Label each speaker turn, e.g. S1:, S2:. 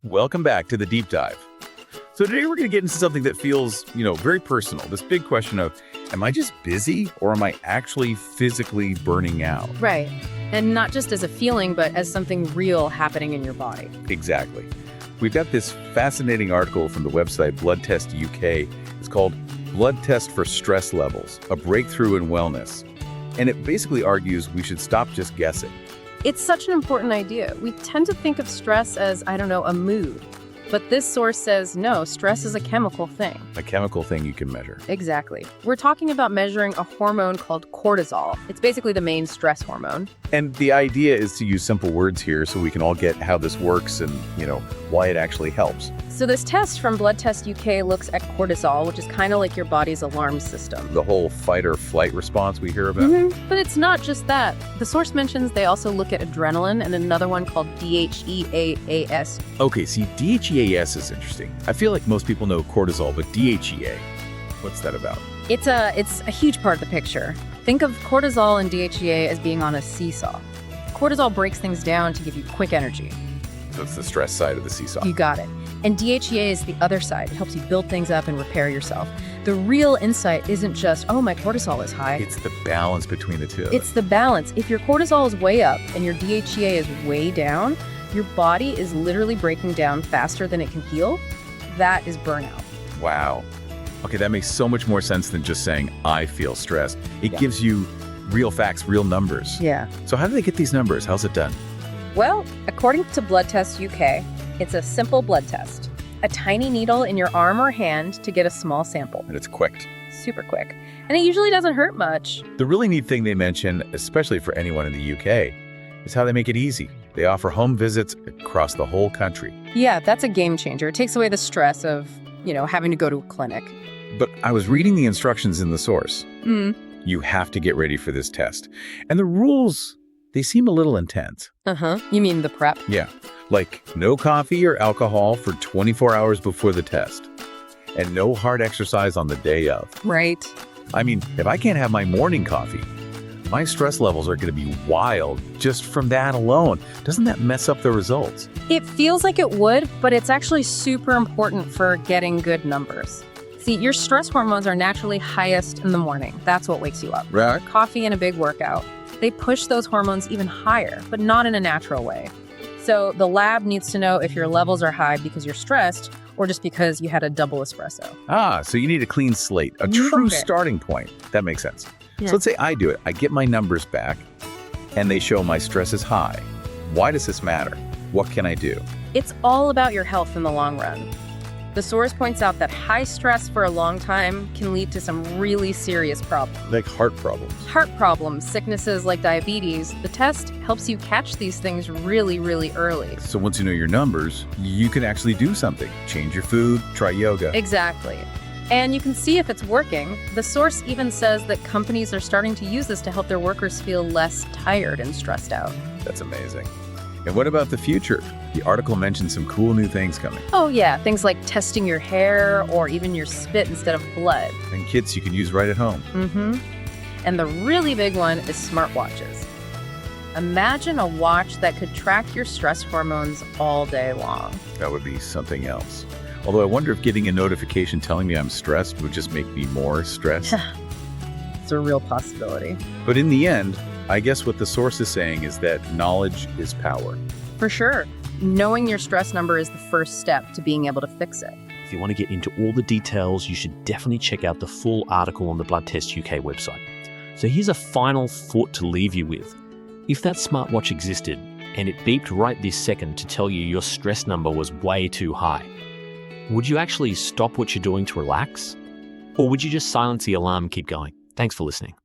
S1: Welcome back to the deep dive. So today we're going to get into something that feels, very personal. This big question of, am I just busy or am I actually physically burning out?
S2: Right. And not just as a feeling, but as something real happening in your body.
S1: Exactly. We've got this fascinating article from the website Blood Test UK. It's called Blood Test for Stress Levels, a Breakthrough in Wellness. And it basically argues we should stop just guessing.
S2: It's such an important idea. We tend to think of stress as, a mood. But this source says, no, stress is a chemical thing.
S1: A chemical thing you can measure.
S2: Exactly. We're talking about measuring a hormone called cortisol. It's basically the main stress hormone.
S1: And the idea is to use simple words here so we can all get how this works and, why it actually helps.
S2: So this test from Blood Test UK looks at cortisol, which is kind of like your body's alarm system.
S1: The whole fight or flight response we hear about.
S2: But it's not just that. The source mentions they also look at adrenaline and another one called DHEA-S.
S1: Okay, see, DHEA-S is interesting. I feel like most people know cortisol, but DHEA, what's that about?
S2: It's a huge part of the picture. Think of cortisol and DHEA as being on a seesaw. Cortisol breaks things down to give you quick energy.
S1: That's the stress side of the seesaw.
S2: You got it. And DHEA is the other side. It helps you build things up and repair yourself. The real insight isn't just, oh, my cortisol is high.
S1: It's the balance between the two.
S2: It's the balance. If your cortisol is way up and your DHEA is way down, your body is literally breaking down faster than it can heal. That is burnout.
S1: Wow. Okay, that makes so much more sense than just saying, I feel stressed. It gives you real facts, real numbers.
S2: Yeah.
S1: So how do they get these numbers? How's it done?
S2: Well, according to Blood Test UK, it's a simple blood test. A tiny needle in your arm or hand to get a small sample.
S1: And it's quick.
S2: Super quick. And it usually doesn't hurt much.
S1: The really neat thing they mention, especially for anyone in the UK, is how they make it easy. They offer home visits across the whole country.
S2: Yeah, that's a game changer. It takes away the stress of, having to go to a clinic.
S1: But I was reading the instructions in the source. You have to get ready for this test. And the rules, they seem a little intense.
S2: You mean the prep?
S1: Yeah. Like no coffee or alcohol for 24 hours before the test. And no hard exercise on the day of.
S2: Right.
S1: I mean, if I can't have my morning coffee, my stress levels are going to be wild just from that alone. Doesn't that mess up the results?
S2: It feels like it would, but it's actually super important for getting good numbers. See, your stress hormones are naturally highest in the morning. That's what wakes you up.
S1: Right.
S2: Coffee and a big workout, they push those hormones even higher, but not in a natural way. So the lab needs to know if your levels are high because you're stressed or just because you had a double espresso.
S1: So you need a clean slate, a true starting point. That makes sense.
S2: Yeah.
S1: So let's say I do it. I get my numbers back and they show my stress is high. Why does this matter? What can I do?
S2: It's all about your health in the long run. The source points out that high stress for a long time can lead to some really serious problems.
S1: Like heart problems.
S2: Heart problems, sicknesses like diabetes. The test helps you catch these things really, really early.
S1: So once you know your numbers, you can actually do something. Change your food, try yoga.
S2: Exactly. And you can see if it's working. The source even says that companies are starting to use this to help their workers feel less tired and stressed out.
S1: That's amazing. And what about the future? The article mentions some cool new things coming.
S2: Oh yeah, things like testing your hair or even your spit instead of blood.
S1: And kits you can use right at home.
S2: And the really big one is smartwatches. Imagine a watch that could track your stress hormones all day long.
S1: That would be something else. Although I wonder if getting a notification telling me I'm stressed would just make me more stressed.
S2: It's a real possibility.
S1: But in the end, I guess what the source is saying is that knowledge is power.
S2: For sure. Knowing your stress number is the first step to being able to fix it.
S3: If you want to get into all the details, you should definitely check out the full article on the Blood Test UK website. So here's a final thought to leave you with. If that smartwatch existed and it beeped right this second to tell you your stress number was way too high, would you actually stop what you're doing to relax? Or would you just silence the alarm and keep going? Thanks for listening.